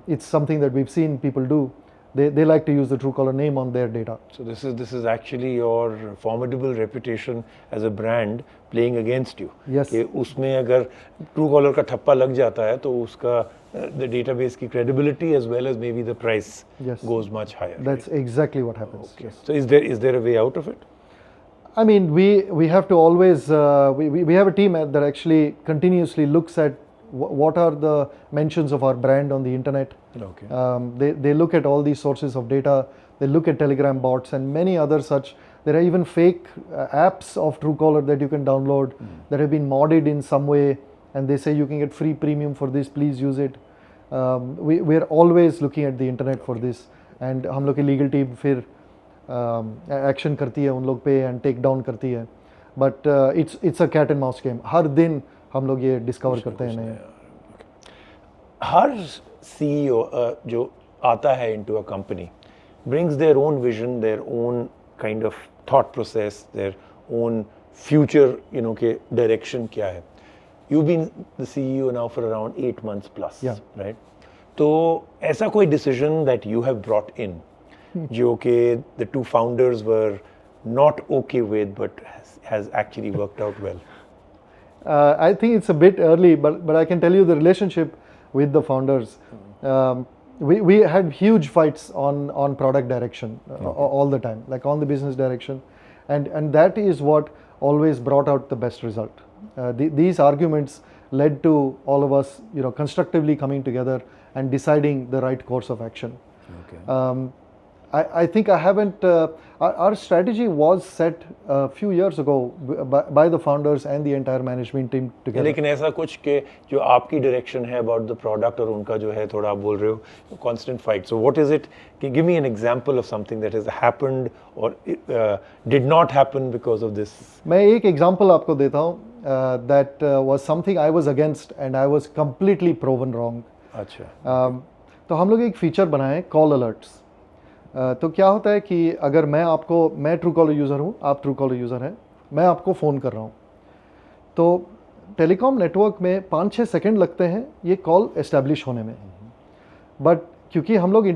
it's something that we've seen people do. They like to use the Truecaller name on their data. So this is actually your formidable reputation as a brand playing against you. Yes. कि उसमें अगर Truecaller का ठप्पा लग जाता है तो उसका the database की credibility as well as maybe the price goes much higher. That's right? Exactly what happens. Okay. Yes. So is there a way out of it? I mean, we have to always we have a team that actually continuously looks at what are the mentions of our brand on the internet. Okay. They look at all these sources of data. They look at Telegram bots and many other such. There are even fake apps of Truecaller that you can download that have been modded in some way, and they say you can get free premium for this, please use it. We are always looking at the internet for this, and हम लोग की legal team फिर action करती है उन लोग पे and take down करती है. But it's a cat and mouse game. हर दिन हम लोग ये discover करते हैं नए. हर CEO जो आता है into a company brings their own vision, their own kind of thought process, their own future, के direction क्या है. You've been the CEO now for around 8 months plus, Yeah. right? तो ऐसा कोई decision that you have brought in, जो कि the two founders were not okay with, but has actually worked out well? I think it's a bit early, but I can tell you the relationship with the founders. We had huge fights on product direction all the time, like on the business direction, and that is what always brought out the best result. These arguments led to all of us, constructively coming together and deciding the right course of action. Okay. I think I haven't. Our strategy was set a few years ago by the founders and the entire management team together. लेकिन ऐसा कुछ के जो आपकी direction है about the product और उनका जो है थोड़ा आप बोल रहे हो constant fight. So what is it? Give me an example of something that has happened or did not happen because of this. मैं एक example आपको देता हूँ. That was something I was against and I was completely proven wrong. अच्छा. तो हम लोग एक फीचर बनाए कॉल अलर्ट्स. तो क्या होता है कि अगर मैं Truecaller यूज़र हूँ, आप Truecaller यूज़र हैं, मैं आपको फ़ोन कर रहा हूँ, तो टेलीकॉम नेटवर्क में 5-6 सेकंड लगते हैं ये कॉल एस्टैब्लिश होने में. बट क्योंकि हम लोग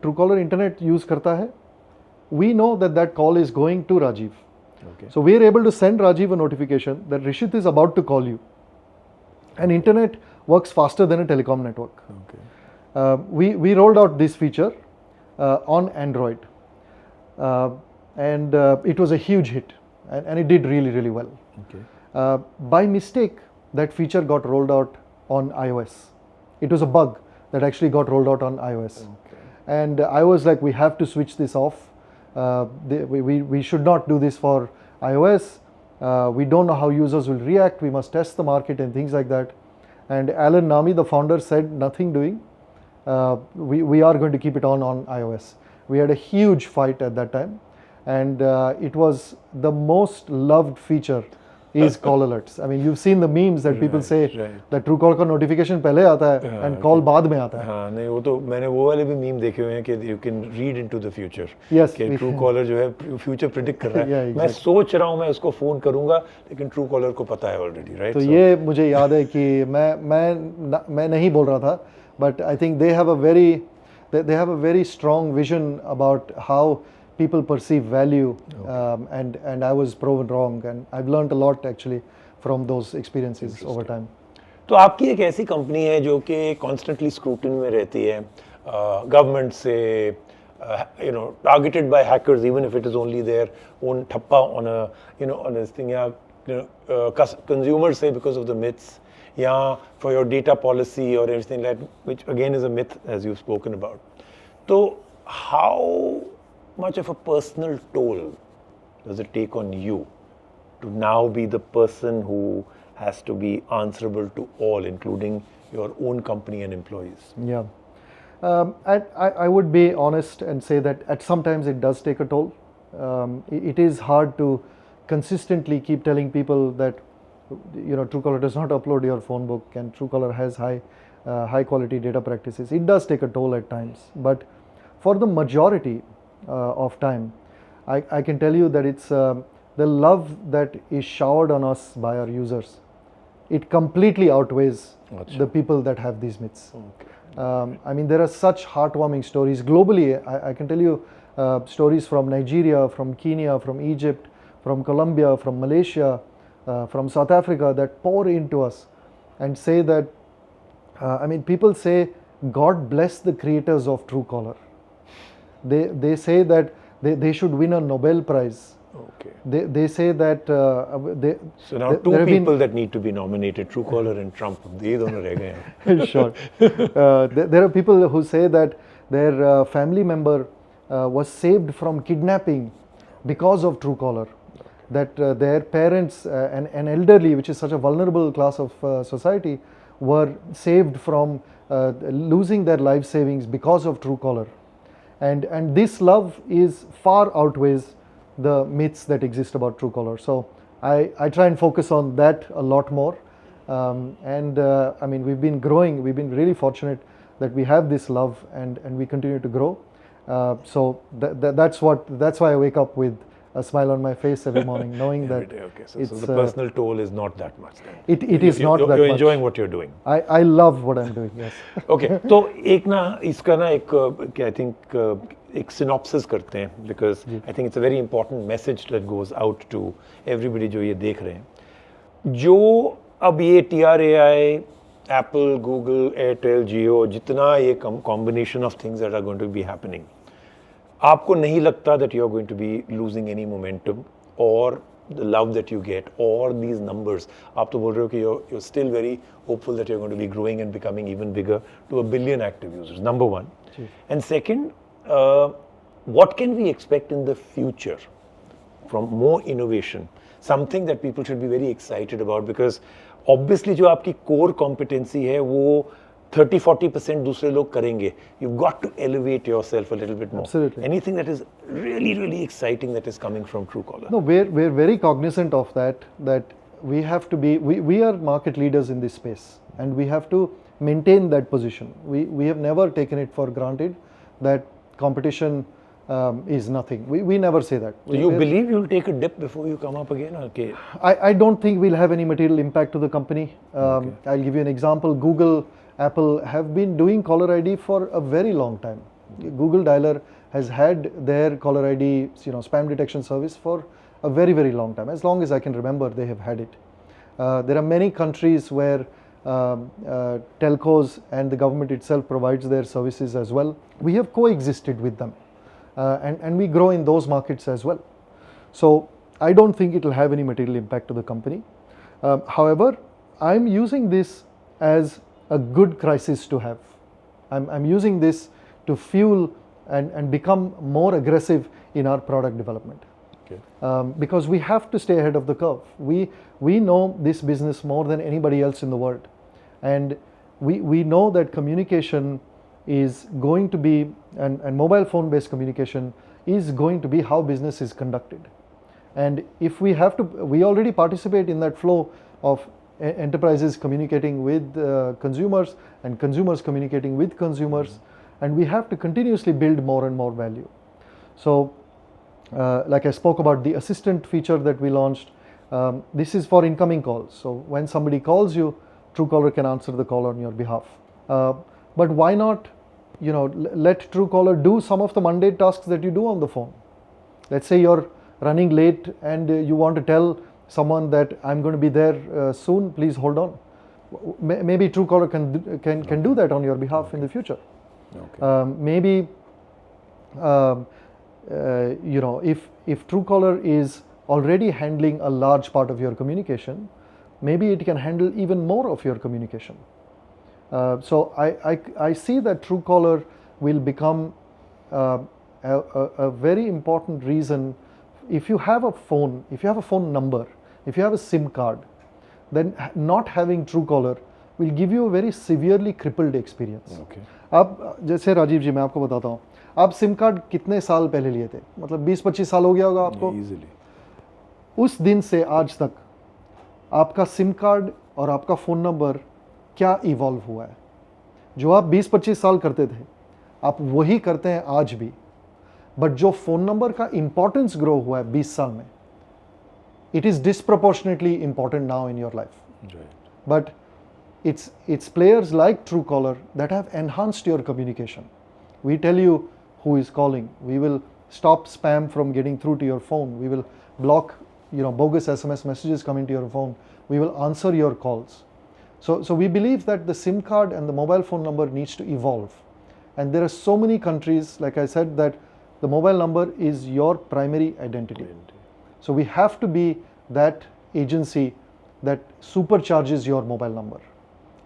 Truecaller इंटरनेट यूज़ करता है, we know that call is going to Rajiv. Okay. So we are able to send Rajiv a notification that Rishit is about to call you. And internet works faster than a telecom network. Okay. We rolled out this feature on Android, and it was a huge hit, and it did really, really well. Okay. By mistake, that feature got rolled out on iOS. It was a bug that actually got rolled out on iOS. Okay. And I was like, we have to switch this off. We should not do this for iOS. We don't know how users will react. We must test the market and things like that. And Alan Nami, the founder, said nothing doing. We are going to keep it on iOS. We had a huge fight at that time, and it was the most loved feature is call alerts. I mean, you've seen the memes that people say that Truecaller का notification पहले आता है and call बाद में आता है. हाँ नहीं वो तो मैंने वो वाले भी मीम देखे हुए हैं कि you can read into the future. Yes. कि Truecaller जो है future predict कर रहा है. Yeah, exactly. मैं सोच रहा हूँ मैं उसको फोन करूँगा लेकिन Truecaller को पता है already, right? तो ये मुझे याद है कि मैं नहीं बोल रहा था, but I think they have a very strong vision about how people perceive value. Okay. And I was proven wrong, and I've learned a lot actually from those experiences over time. तो आपकी एक ऐसी company है जो कि constantly scrutiny में रहती है, government से, targeted by hackers, even if it is only their own ठप्पा on on this thing, या consumers say because of the myths, या for your data policy or everything like, which again is a myth as you've spoken about. So how much of a personal toll does it take on you to now be the person who has to be answerable to all, including your own company and employees? Yeah. I would be honest and say that at sometimes it does take a toll. It is hard to consistently keep telling people that Truecaller does not upload your phone book and Truecaller has high quality data practices. It does take a toll at times, but for the majority of time, I can tell you that it's the love that is showered on us by our users. It completely outweighs the people that have these myths. Okay. I mean, there are such heartwarming stories globally. I can tell you stories from Nigeria, from Kenya, from Egypt, from Colombia, from Malaysia, from South Africa that pour into us and say that, people say, God bless the creators of Truecaller. They say that they should win a Nobel Prize Okay. They say that So now there two have been- people that need to be nominated, Truecaller and Trump. They don't reh gaye hain. Sure. There are people who say that their family member was saved from kidnapping because of Truecaller. That their parents, an elderly, which is such a vulnerable class of society, were saved from losing their life savings because of Truecaller. And this love is far outweighs the myths that exist about Truecaller. So I try and focus on that a lot more. I mean, we've been growing. We've been really fortunate that we have this love, and we continue to grow. So that's why I wake up with a smile on my face every morning, knowing Every that day, okay. So, it's, the personal toll is not that much then. it is not that You're much. enjoying what you're doing. I love what I'm doing. Yes. Okay. तो एक ना इसका ना एक I think एक synopsis करते हैं, because I think it's a very important message that goes out to everybody जो ये देख रहे हैं. जो अब ये TRAI, Apple, Google, Airtel, Jio, जितना ये combination of things that are going to be happening, आपको नहीं लगता that you're going to be losing any momentum or the love that you get or these numbers? आप तो बोल रहे हो कि you're still very hopeful that you're going to be growing and becoming even bigger to 1 billion active users, number one. And second, what can we expect in the future from more innovation? Something that people should be very excited about, because obviously जो आपकी core competency है वो 30-40% दूसरे लोग करेंगे. You've got to elevate yourself a little bit more. Absolutely. Anything that is really, really exciting that is coming from Truecaller? No, we're very cognizant of that we have to be, we are market leaders in this space, and we have to maintain that position. We have never taken it for granted that competition is nothing. We never say that. So you believe you'll take a dip before you come up again? Okay. I don't think we'll have any material impact to the company. I'll give you an example. Google, Apple have been doing caller ID for a very long time. Google Dialer has had their caller ID, spam detection service for a very, very long time. As long as I can remember, they have had it. There are many countries where telcos and the government itself provides their services as well. We have coexisted with them, and we grow in those markets as well. So I don't think it will have any material impact to the company. However, I'm using this as a good crisis to have. I'm using this to fuel and become more aggressive in our product development. Okay. Because we have to stay ahead of the curve. We know this business more than anybody else in the world, and we know that communication is going to be, and mobile phone based communication is going to be how business is conducted. And if we have to, we already participate in that flow of enterprises communicating with consumers and consumers communicating with consumers, and we have to continuously build more and more value. So like I spoke about the assistant feature that we launched, this is for incoming calls. So when somebody calls you, Truecaller can answer the call on your behalf. But why not, let Truecaller do some of the mundane tasks that you do on the phone. Let's say you're running late and you want to tell someone that I'm going to be there soon, please hold on. Maybe Truecaller can do that on your behalf in the future. Okay. Maybe if Truecaller is already handling a large part of your communication, maybe it can handle even more of your communication. So I see that Truecaller will become a very important reason. If you have a phone, if you have a phone number, if you have a SIM card, then not having Truecaller will give you a very severely crippled experience. Okay. अब जैसे राजीव जी मैं आपको बताता हूँ, आप SIM card कितने साल पहले लिए थे? मतलब 20-25 साल हो गया होगा आपको? Easily. उस दिन से आज तक आपका सिम कार्ड और आपका फ़ोन नंबर क्या इवॉल्व हुआ है? जो आप 20-25 साल करते थे, आप वही करते हैं आज भी, बट जो फ़ोन नंबर का इम्पोर्टेंस ग्रो हुआ है 20 साल में, it is disproportionately important now in your life. Right. But it's players like Truecaller that have enhanced your communication. We tell you who is calling. We will stop spam from getting through to your phone. We will block, bogus SMS messages coming to your phone. We will answer your calls. So we believe that the SIM card and the mobile phone number needs to evolve. And there are so many countries, like I said, that the mobile number is your primary identity. So we have to be that agency that supercharges your mobile number.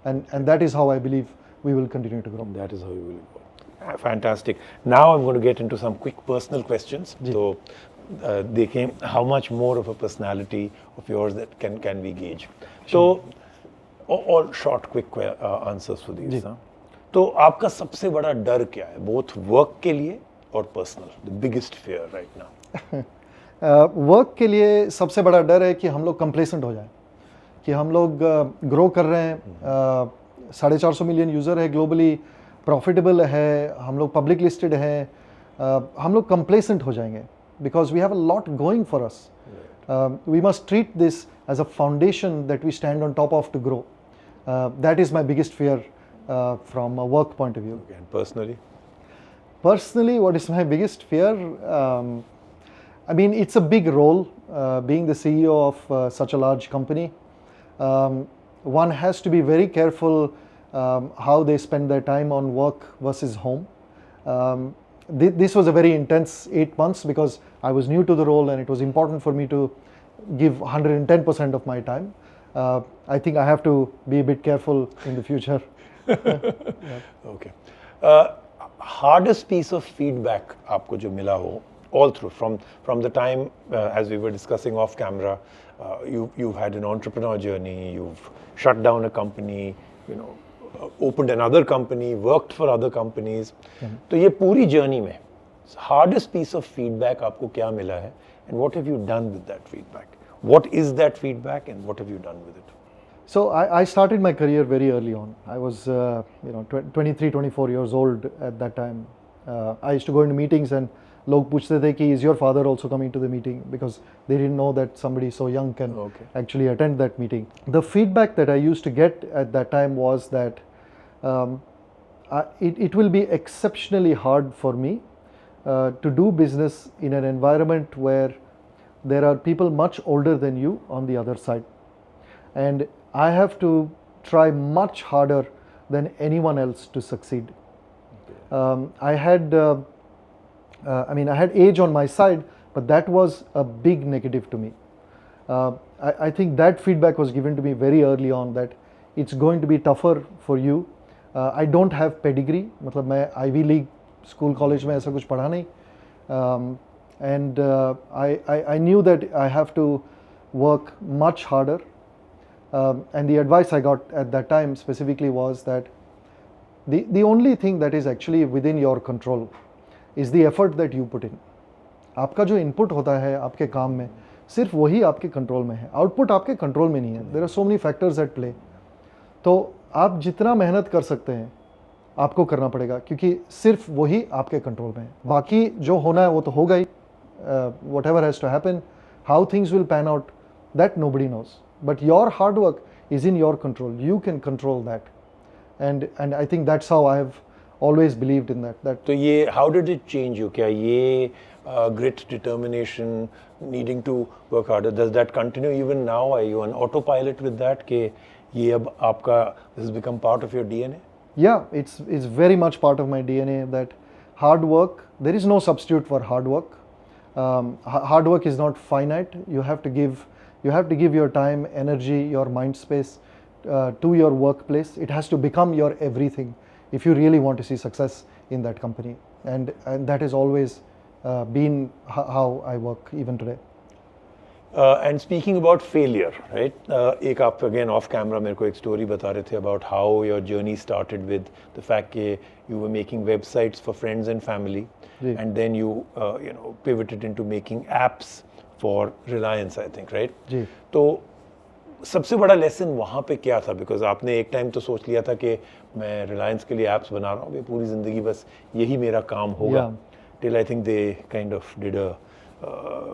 And that is how I believe we will continue to grow. That is how you will go. Fantastic. Now I'm going to get into some quick personal questions. So they came, how much more of a personality of yours that can we gauge? So all short, quick answers for these. हाँ? तो आपका सबसे बड़ा डर क्या है? Both work के लिए और personal. The biggest fear right now. Work के लिए सबसे बड़ा डर है कि हम लोग कंप्लेसेंट हो जाएं, कि हम लोग ग्रो कर रहे हैं, 450 मिलियन यूज़र है ग्लोबली, प्रॉफिटेबल है, हम लोग पब्लिक लिस्टेड हैं, हम लोग कंप्लेसेंट हो जाएंगे because we have a lot going for us. We must treat this as a foundation that we stand on top of to grow. That is my biggest fear from a work point of view. Personally, what is my biggest fear? I mean, it's a big role being the CEO of such a large company. One has to be very careful how they spend their time on work versus home. This was a very intense 8 months because I was new to the role and it was important for me to give 110% of my time. I think I have to be a bit careful in the future. Okay. Hardest piece of feedback आपको जो मिला हो all through from the time as we were discussing off camera, you've had an entrepreneur journey, you've shut down a company, opened another company, worked for other companies. तो ये पूरी journey में hardest piece of feedback आपको क्या मिला है and what have you done with that feedback? What is that feedback and what have you done with it? So I started my career very early on. I was 23, 24 years old at that time. I used to go into meetings and लोग पूछते थे कि is your father also coming to the meeting, because they didn't know that somebody so young can actually attend that meeting. The feedback that I used to get at that time was that it will be exceptionally hard for me to do business in an environment where there are people much older than you on the other side. And I have to try much harder than anyone else to succeed. I had age on my side, but that was a big negative to me. I think that feedback was given to me very early on, that it's going to be tougher for you. I don't have pedigree, मतलब मैं Ivy League school college में ऐसा कुछ पढ़ा नहीं. And I knew that I have to work much harder. And the advice I got at that time specifically was that the only thing that is actually within your control is the effort that you put in. आपका जो input होता है आपके काम में, सिर्फ वही आपके कंट्रोल में है. आउटपुट आपके कंट्रोल में नहीं है. There are so many factors at play. तो आप जितना मेहनत कर सकते हैं आपको करना पड़ेगा, क्योंकि सिर्फ वही आपके कंट्रोल में है. बाकी जो होना है वो तो होगा ही. Whatever has to happen, how things will pan out, that nobody knows. But your hard work is in your control. You can control that. And I think that's how I have always believed in that. तो ये how did it change you? क्या ये grit, determination, needing to work harder, does that continue even now? Are you on autopilot with that? कि ये अब आपका this has become part of your DNA? Yeah, it's very much part of my DNA that hard work, there is no substitute for hard work. Hard work is not finite. You have to give your time, energy, your mind space to your workplace. It has to become your everything if you really want to see success in that company. And that has always been how I work even today. And speaking about failure, right? एक आप again off camera मेरे को एक story बता रहे थे about how your journey started with the fact कि you were making websites for friends and family, and then you pivoted into making apps for Reliance, I think, right? जी. तो सबसे बड़ा लेसन वहाँ पे क्या था? बिकॉज आपने एक टाइम तो सोच लिया था कि मैं रिलायंस के लिए एप्स बना रहा हूँ, पूरी ज़िंदगी बस यही मेरा काम होगा. Till I think they kind of did a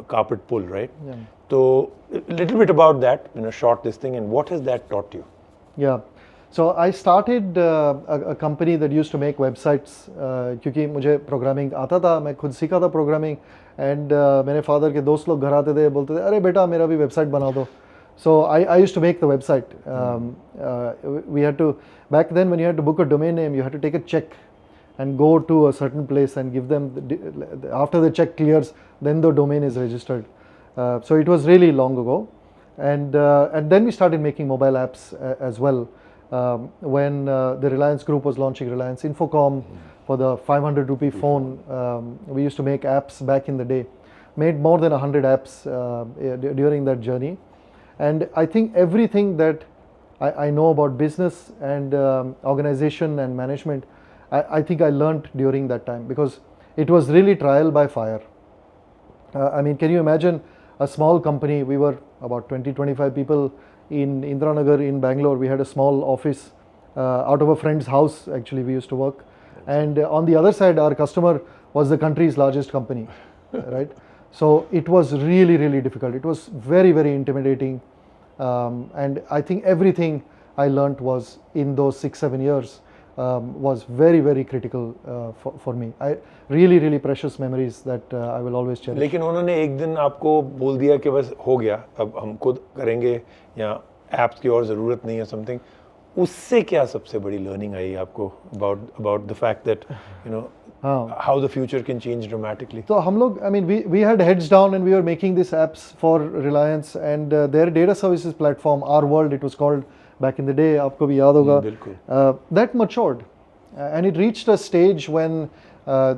carpet pull, right? So a little bit about that, short this thing, and what has that taught you? Yeah. So I started a company that used to make websites क्योंकि मुझे programming आता था, मैं खुद सीखा था programming, and मेरे father के दोस्त लोग घर आते थे, बोलते थे अरे बेटा मेरा भी वेबसाइट बना दो. So I used to make the website. We had to, back then when you had to book a domain name, you had to take a check and go to a certain place and give them, after the check clears, then the domain is registered. So it was really long ago. And then we started making mobile apps as well. When the Reliance Group was launching Reliance Infocom for the 500 rupee phone, we used to make apps back in the day. Made more than 100 apps during that journey. And I think everything that I know about business and organization and management, I think I learned during that time, because it was really trial by fire. I mean, can you imagine a small company? We were about 20-25 people in Indiranagar in Bangalore. We had a small office out of a friend's house, actually, we used to work. And on the other side, our customer was the country's largest company, right? So it was really, really difficult. It was very, very intimidating. And I think everything I learned was in those 6-7 years was very, very critical for me. Really, really precious memories that I will always cherish. लेकिन उन्होंने एक दिन आपको बोल दिया कि बस हो गया, अब हम खुद करेंगे या ऐप्स की और ज़रूरत नहीं है समथिंग, उससे क्या सबसे बड़ी लर्निंग आई आपको about the fact that how the future can change dramatically? So हम लोग, I mean, we had heads down and we were making these apps for Reliance and their data services platform, Our World it was called back in the day, आपको भी याद होगा, that matured and it reached a stage when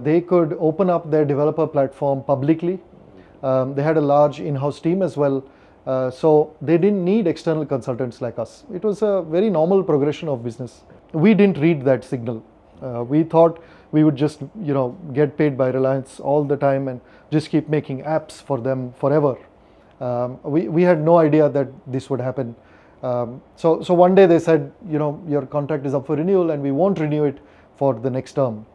they could open up their developer platform publicly. They had a large in-house team as well, so they didn't need external consultants like us. It was a very normal progression of business. We didn't read that signal. We thought we would just get paid by Reliance all the time and just keep making apps for them forever. We had no idea that this would happen. So one day they said, your contract is up for renewal and we won't renew it for the next term.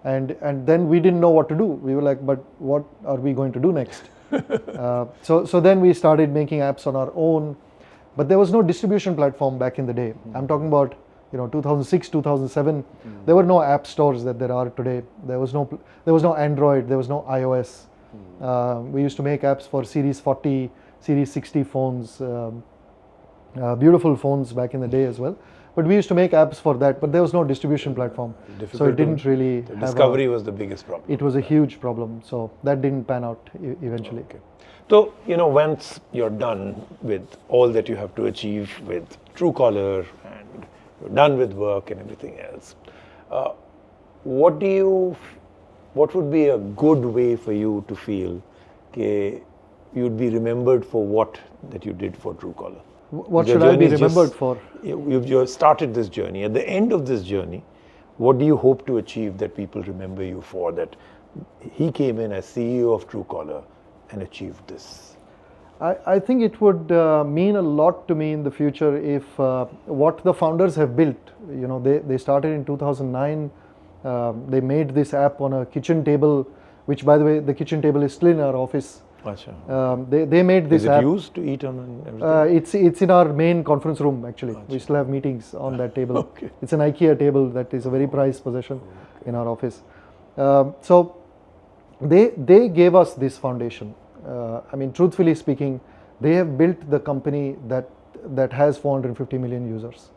And then we didn't know what to do. We were like, but what are we going to do next? So then we started making apps on our own, but there was no distribution platform back in the day. I'm talking about 2006, 2007. There were no app stores that there are today. There was no Android. There was no iOS. We used to make apps for Series 40, Series 60 phones, beautiful phones back in the day as well. But we used to make apps for that, but there was no distribution platform. So it didn't really the discovery was the biggest problem. It was a huge problem. So that didn't pan out eventually. Okay. So, once you're done with all that you have to achieve with Truecaller and you're done with work and everything else, what would be a good way for you to feel that you'd be remembered for what that you did for Truecaller? What should I be remembered for? You've started this journey. At the end of this journey, what do you hope to achieve that people remember you for? That he came in as CEO of Truecaller and achieved this. I think it would mean a lot to me in the future if what the founders have built. They started in 2009. They made this app on a kitchen table, which, by the way, the kitchen table is still in our office. They made this app. Is it used to eat on everything? It's in our main conference room, actually. We still have meetings on that table. Okay. It's an IKEA table that is a very prized possession in our office. So they gave us this foundation. I mean, truthfully speaking, they have built the company that has 450 million users.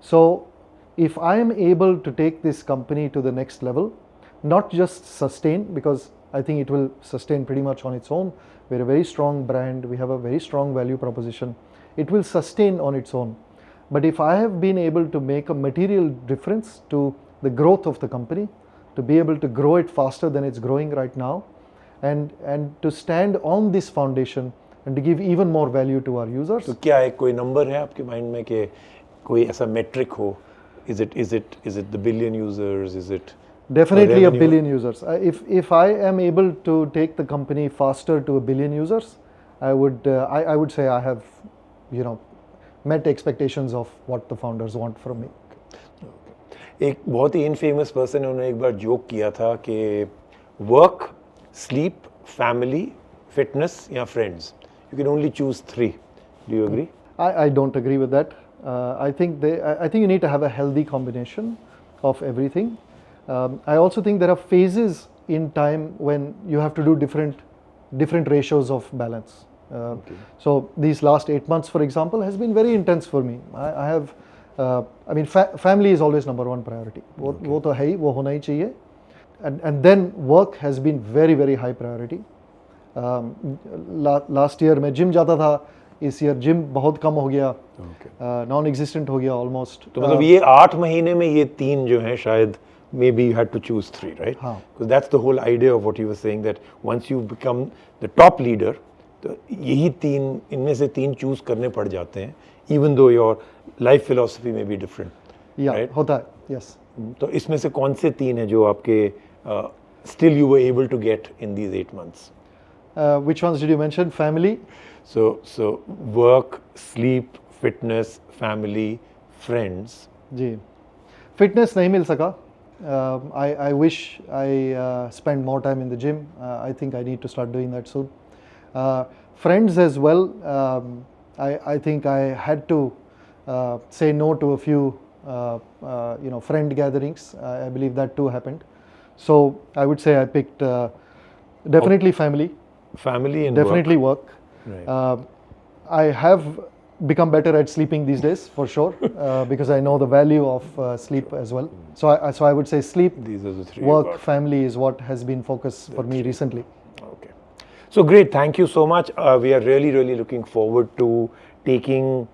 So if I am able to take this company to the next level, not just sustain, because I think it will sustain pretty much on its own. We're a very strong brand. We have a very strong value proposition. It will sustain on its own. But if I have been able to make a material difference to the growth of the company, to be able to grow it faster than it's growing right now, and to stand on this foundation and to give even more value to our users. तो क्या एक कोई number है आपके mind में कि कोई ऐसा metric हो? Is it the billion users? Is it definitely a billion users? If I am able to take the company faster to a billion users, I would say I have, met expectations of what the founders want from me. एक बहुत ही infamous person ने उन्होंने एक बार joke किया था कि work, sleep, family, fitness या friends. You can only choose 3. Do you agree? I don't agree with that. I think you need to have a healthy combination of everything. I also think there are phases in time when you have to do different ratios of balance. So these last 8 months, for example, has been very intense for me. I have, family is always number one priority. वो तो है ही, वो होना ही चाहिए. And then work has been very, very high priority. Last year मैं gym जाता था, इस ईयर जिम बहुत कम हो गया, नॉन एग्जिस्टेंट हो गया ऑलमोस्ट। तो मतलब ये 8 महीने में ये 3 जो हैं शायद maybe you had to choose 3, right? हाँ. Because that's the whole idea of what you were saying, that once you become the top leader, तो यही 3 इनमें से 3 चूज करने पड़ जाते हैं, even though your life philosophy may be different. right? होता है, yes. तो इसमें से कौन से 3 हैं जो आपके still you were able to get in these 8 months? Which ones did you mention? Family? So work, sleep, fitness, family, friends. Ji, fitness नहीं मिल सका. I wish I spent more time in the gym. I think I need to start doing that soon. Friends as well. I think I had to say no to a few friend gatherings. I believe that too happened. So I would say I picked definitely family. Family and definitely work. Right. I have become better at sleeping these days for sure, because I know the value of sleep as well. So I would say sleep, These are the 3. work, family is what has been focus for me recently. Okay. So great. Thank you so much. We are really looking forward to taking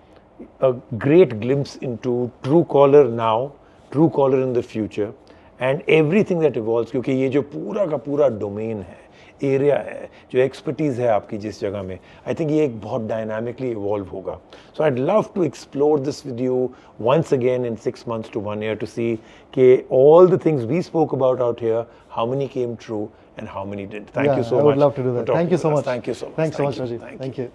a great glimpse into Truecaller now, Truecaller in the future, and everything that evolves. क्योंकि ये जो पूरा का पूरा domain है, area है, जो expertise है आपकी जिस जगह में, आई थिंक ये एक बहुत डायनामिकली इवॉल्व होगा. So I'd love to explore this with you once again in 6 months to 1 year to see कि all the things we spoke about out here, how many came true and how many didn't. Thank you so much. I would love to do that. Thank you so much. Thank you so much. Thanks so much, Rajiv. Thank you.